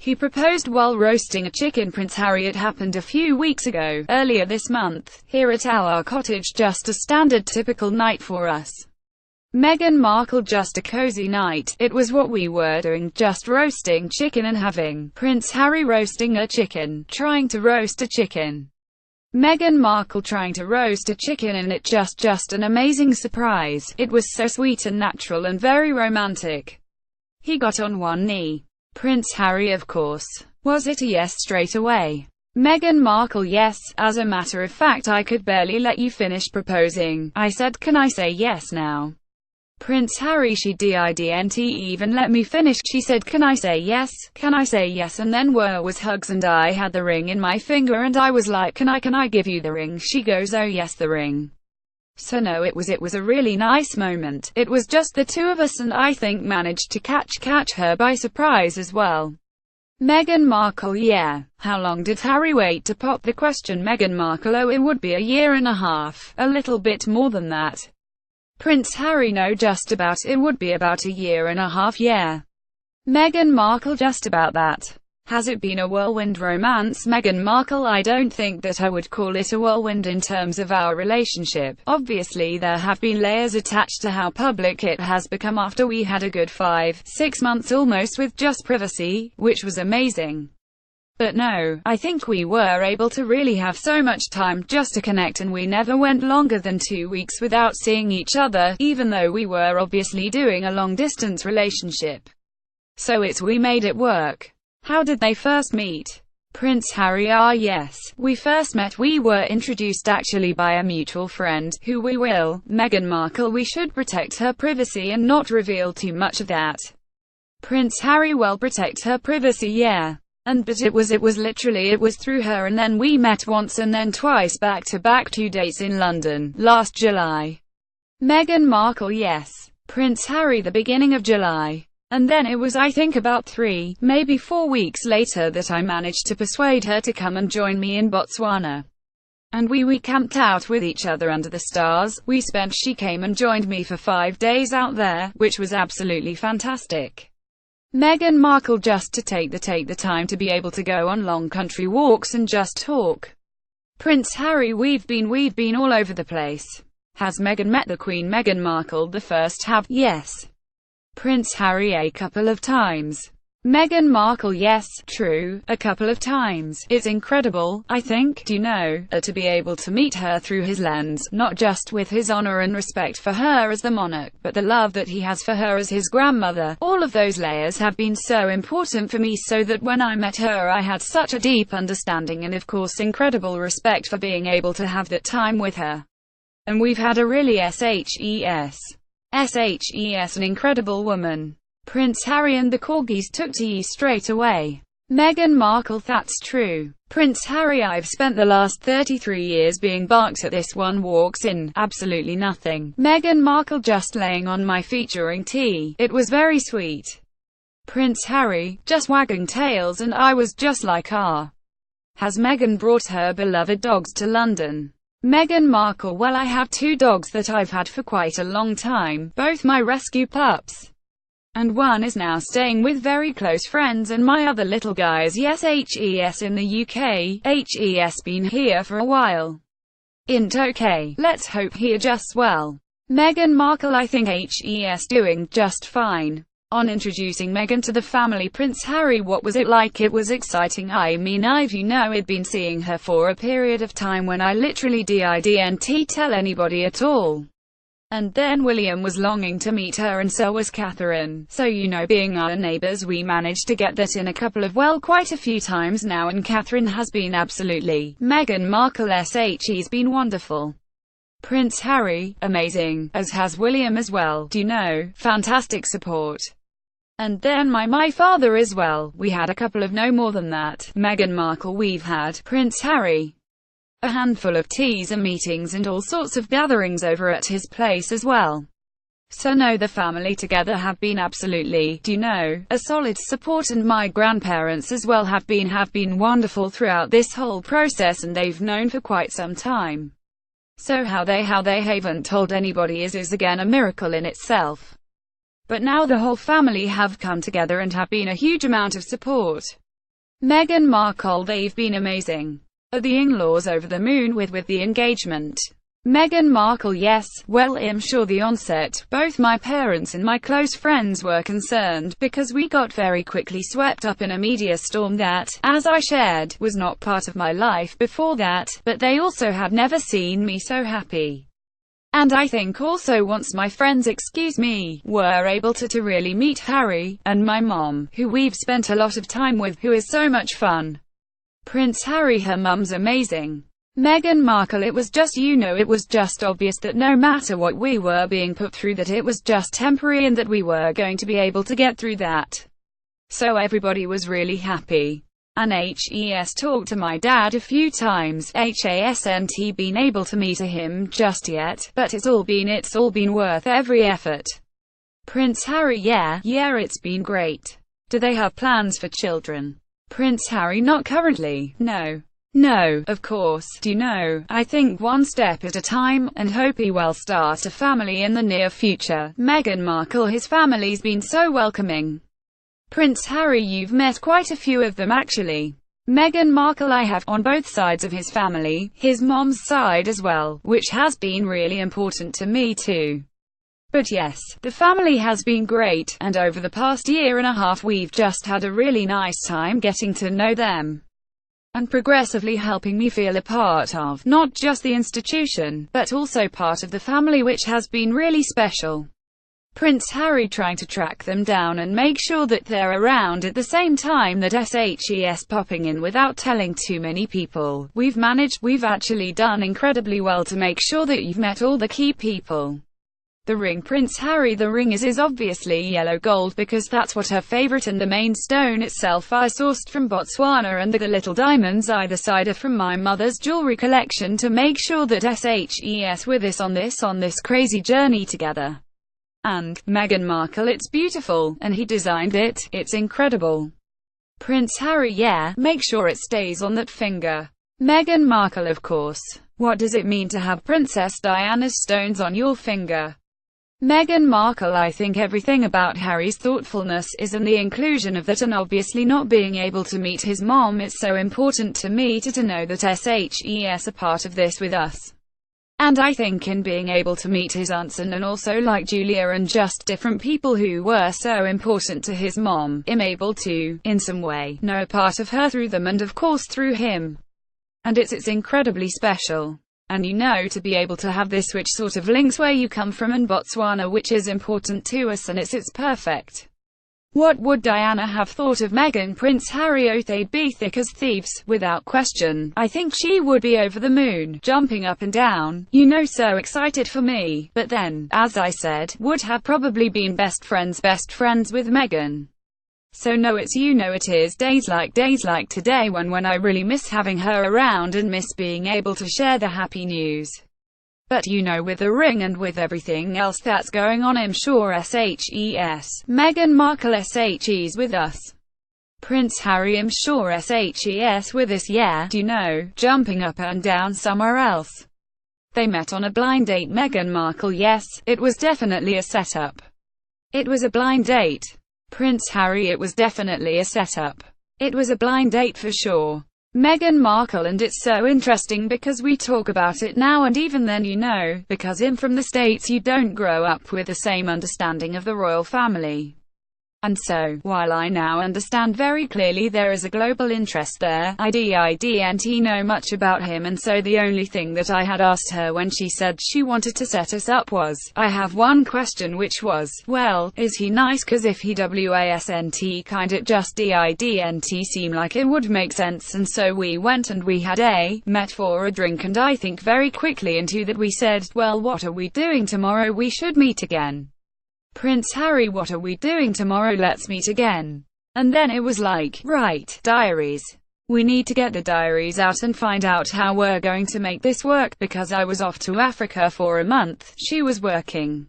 He proposed while roasting a chicken. Prince Harry. It happened a few weeks ago, earlier this month, here at our cottage. Just a standard typical night for us. Meghan Markle. Just a cozy night. It was what we were doing, just roasting chicken and having Prince Harry roasting a chicken, trying to roast a chicken. Meghan Markle trying to roast a chicken, and it just an amazing surprise. It was so sweet and natural and very romantic. He got on one knee. Prince Harry, of course. Was it a yes straight away? Meghan Markle. Yes, as a matter of fact I could barely let you finish proposing. I said, can I say yes now? Prince Harry. She didn't even let me finish. She said, can I say yes? Can I say yes? And then was hugs, and I had the ring in my finger and I was like, can I give you the ring? She goes, oh yes, the ring. So no, it was a really nice moment. It was just the two of us, and I think managed to catch her by surprise as well. Meghan Markle. Yeah. How long did Harry wait to pop the question? Meghan Markle. Oh, it would be a year and a half. A little bit more than that. Prince Harry. No, just about. It would be about a year and a half, yeah. Meghan Markle. Just about that. Has it been a whirlwind romance? Meghan Markle. I don't think that I would call it a whirlwind in terms of our relationship. Obviously there have been layers attached to how public it has become after we had a good 5-6 months almost with just privacy, which was amazing. But no, I think we were able to really have so much time just to connect, and we never went longer than 2 weeks without seeing each other, even though we were obviously doing a long-distance relationship. So we made it work. How did they first meet? Prince Harry. Yes. We first met. We were introduced actually by a mutual friend, who we will, Meghan Markle. We should protect her privacy and not reveal too much of that. Prince Harry. Well, protect her privacy, yeah. But it was literally, it was through her, and then we met once and then twice back to back, 2 dates in London, last July. Meghan Markle. Yes. Prince Harry. The beginning of July. And then it was, I think, about 3, maybe 4 weeks later that I managed to persuade her to come and join me in Botswana. And we camped out with each other under the stars. She came and joined me for 5 days out there, which was absolutely fantastic. Meghan Markle. Just to take the time to be able to go on long country walks and just talk. Prince Harry. We've been all over the place. Has Meghan met the Queen? Meghan Markle. The first have. Yes. Prince Harry. A couple of times. Meghan Markle. Yes, true, a couple of times. It's incredible, I think, do you know, to be able to meet her through his lens, not just with his honor and respect for her as the monarch, but the love that he has for her as his grandmother. All of those layers have been so important for me, so that when I met her I had such a deep understanding and of course incredible respect for being able to have that time with her. And we've had a really an incredible woman. Prince Harry. And the corgis took to you straight away. Meghan Markle. That's true. Prince Harry. I've spent the last 33 years being barked at. This one walks in, absolutely nothing. Meghan Markle. Just laying on my feet during tea. It was very sweet. Prince Harry. Just wagging tails, and I was just like, ah. Has Meghan brought her beloved dogs to London? Meghan Markle. Well, I have 2 dogs that I've had for quite a long time, both my rescue pups. And one is now staying with very close friends, and my other little guy is in the UK, been here for a while. Okay, let's hope he adjusts well. Meghan Markle. I think doing just fine. On introducing Meghan to the family, Prince Harry, what was it like? It was exciting. I mean, I'd been seeing her for a period of time when I literally didn't tell anybody at all. And then William was longing to meet her, and so was Catherine. So being our neighbors, we managed to get that in quite a few times now, and Catherine has been absolutely. Meghan Markle. He's been wonderful. Prince Harry, amazing, as has William as well, fantastic support. And then my father as well. We had a couple of, no more than that. Meghan Markle. We've had Prince Harry. A handful of teas and meetings and all sorts of gatherings over at his place as well. So no, the family together have been absolutely, a solid support, and my grandparents as well have been wonderful throughout this whole process, and they've known for quite some time. So how they haven't told anybody is again a miracle in itself. But now the whole family have come together and have been a huge amount of support. Meghan Markle, they've been amazing. Are the in-laws over the moon with the engagement? Meghan Markle: yes, well, I'm sure the onset, both my parents and my close friends were concerned, because we got very quickly swept up in a media storm that, as I shared, was not part of my life before that, but they also had never seen me so happy. And I think also once my friends, were able to really meet Harry, and my mom, who we've spent a lot of time with, who is so much fun. Prince Harry: her mum's amazing. Meghan Markle: it was just, it was just obvious that no matter what we were being put through, that it was just temporary and that we were going to be able to get through that. So everybody was really happy. And talked to my dad a few times, hasn't been able to meet him just yet, but it's all been worth every effort. Prince Harry: yeah, it's been great. Do they have plans for children? Prince Harry: not currently, no. No, of course, I think one step at a time, and hope he will start a family in the near future. Meghan Markle: his family's been so welcoming. Prince Harry: you've met quite a few of them actually. Meghan Markle: I have, on both sides of his family, his mom's side as well, which has been really important to me too. But yes, the family has been great, and over the past year and a half we've just had a really nice time getting to know them. And progressively helping me feel a part of, not just the institution, but also part of the family, which has been really special. Prince Harry: trying to track them down and make sure that they're around at the same time that SHES popping in without telling too many people. We've actually done incredibly well to make sure that you've met all the key people. The ring: Prince Harry: the ring is obviously yellow gold because that's what her favorite, and the main stone itself I sourced from Botswana, and the little diamonds either side are from my mother's jewelry collection to make sure that SHES with us on this crazy journey together. And Meghan Markle: it's beautiful, and he designed it, it's incredible. Prince Harry: yeah, make sure it stays on that finger. Meghan Markle: of course. What does it mean to have Princess Diana's stones on your finger? Meghan Markle: I think everything about Harry's thoughtfulness is, and the inclusion of that, and obviously not being able to meet his mom, it's so important to me to know that SHES are part of this with us. And I think in being able to meet his aunts and also like Julia and just different people who were so important to his mom, I'm able to, in some way, know a part of her through them and of course through him. And it's incredibly special. And to be able to have this, which sort of links where you come from and Botswana, which is important to us, and it's perfect. What would Diana have thought of Meghan? Prince Harry: oh, they'd be thick as thieves, without question. I think she would be over the moon, jumping up and down, so excited for me, but then, as I said, would have probably been best friends with Meghan. So no, it is days like today when I really miss having her around and miss being able to share the happy news. But with the ring and with everything else that's going on, I'm sure SHES. Meghan Markle: SHE's with us. Prince Harry: I'm sure SHES with us, yeah, jumping up and down somewhere else. They met on a blind date. Meghan Markle: yes, it was definitely a setup. It was a blind date. Prince Harry: it was definitely a setup. It was a blind date for sure. Meghan Markle: and it's so interesting because we talk about it now, and even then because I'm from the States, you don't grow up with the same understanding of the royal family. And so, while I now understand very clearly there is a global interest there, I didn't know much about him, and so the only thing that I had asked her when she said she wanted to set us up was, I have one question, which was, well, is he nice? Cause if he wasn't kinda just didn't seem like it would make sense, and so we went and we had met for a drink, and I think very quickly into that we said, well, what are we doing tomorrow? We should meet again. Prince Harry: what are we doing tomorrow? Let's meet again. And then it was like, right, diaries. We need to get the diaries out and find out how we're going to make this work, because I was off to Africa for a month, she was working.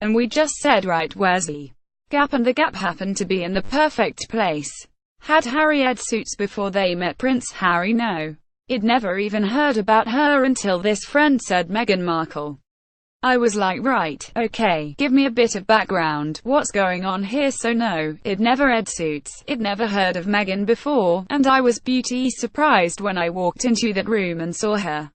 And we just said, right, where's the gap? And the gap happened to be in the perfect place. Had Harry had suits before they met? Prince Harry: no. I'd never even heard about her until this friend said Meghan Markle. I was like, right, okay, give me a bit of background, what's going on here? So no, it never read Suits, it never heard of Meghan before, and I was beauty surprised when I walked into that room and saw her.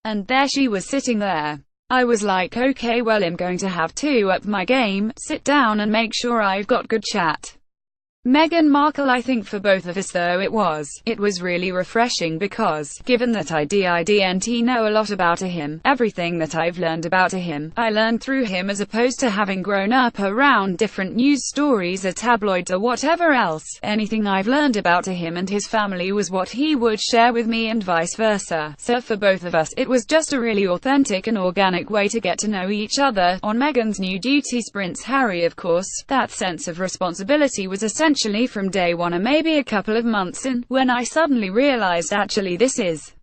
And there she was sitting there. I was like, okay, well, I'm going to have to up my game, sit down and make sure I've got good chat. Meghan Markle. I think for both of us though it was really refreshing because, given that I didn't know a lot about him, everything that I've learned about him, I learned through him as opposed to having grown up around different news stories or tabloids or whatever else. Anything I've learned about him and his family was what he would share with me and vice versa. So for both of us, it was just a really authentic and organic way to get to know each other. On Meghan's new duties, Prince Harry, of course, that sense of responsibility was essentially from day one, or maybe a couple of months in, when I suddenly realized actually this is.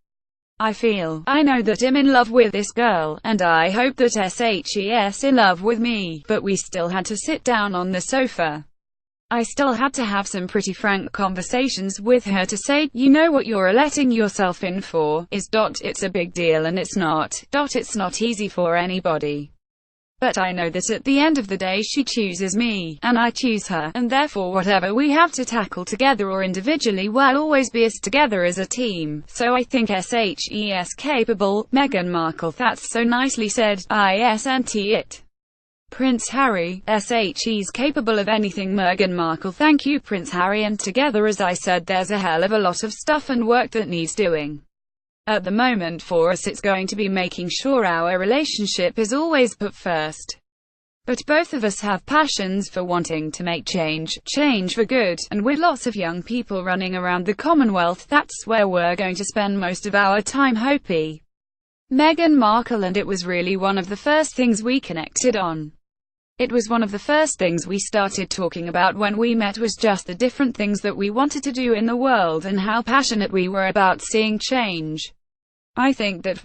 I know that I'm in love with this girl, and I hope that she's in love with me, but we still had to sit down on the sofa. I still had to have some pretty frank conversations with her to say, you know what you're letting yourself in for, it's a big deal and it's not easy for anybody. But I know that at the end of the day she chooses me, and I choose her, and therefore whatever we have to tackle together or individually will always be us together as a team. So I think she's capable. Meghan Markle. That's so nicely said, isn't it? Prince Harry, she's capable of anything. Meghan Markle. Thank you, Prince Harry. And together, as I said, there's a hell of a lot of stuff and work that needs doing. At the moment for us it's going to be making sure our relationship is always put first. But both of us have passions for wanting to make change for good, and with lots of young people running around the Commonwealth, that's where we're going to spend most of our time. Hopi. Meghan Markle. And it was really one of the first things we connected on. It was one of the first things we started talking about when we met, was just the different things that we wanted to do in the world and how passionate we were about seeing change. I think that's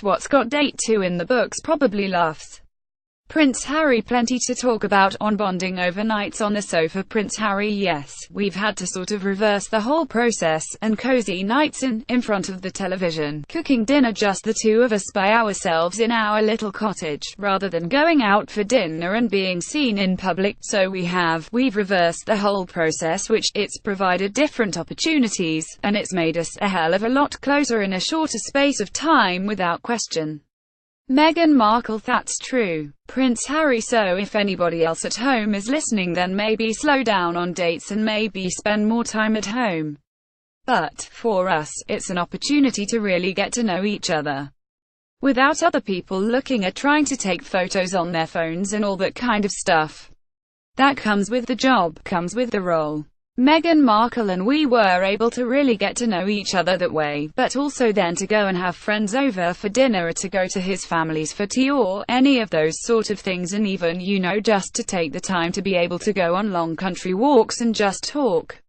what Scott Date 2 in the books probably laughs. Prince Harry. Plenty to talk about on bonding overnights on the sofa. Prince Harry. Yes, we've had to sort of reverse the whole process, and cozy nights in front of the television, cooking dinner just the two of us by ourselves in our little cottage, rather than going out for dinner and being seen in public. So we've reversed the whole process, which it's provided different opportunities, and it's made us a hell of a lot closer in a shorter space of time without question. Meghan Markle. That's true. Prince Harry. So if anybody else at home is listening, then maybe slow down on dates and maybe spend more time at home. But, for us, it's an opportunity to really get to know each other. Without other people looking at trying to take photos on their phones and all that kind of stuff. That comes with the job, comes with the role. Meghan Markle and we were able to really get to know each other that way, but also then to go and have friends over for dinner or to go to his family's for tea or any of those sort of things, and even, just to take the time to be able to go on long country walks and just talk.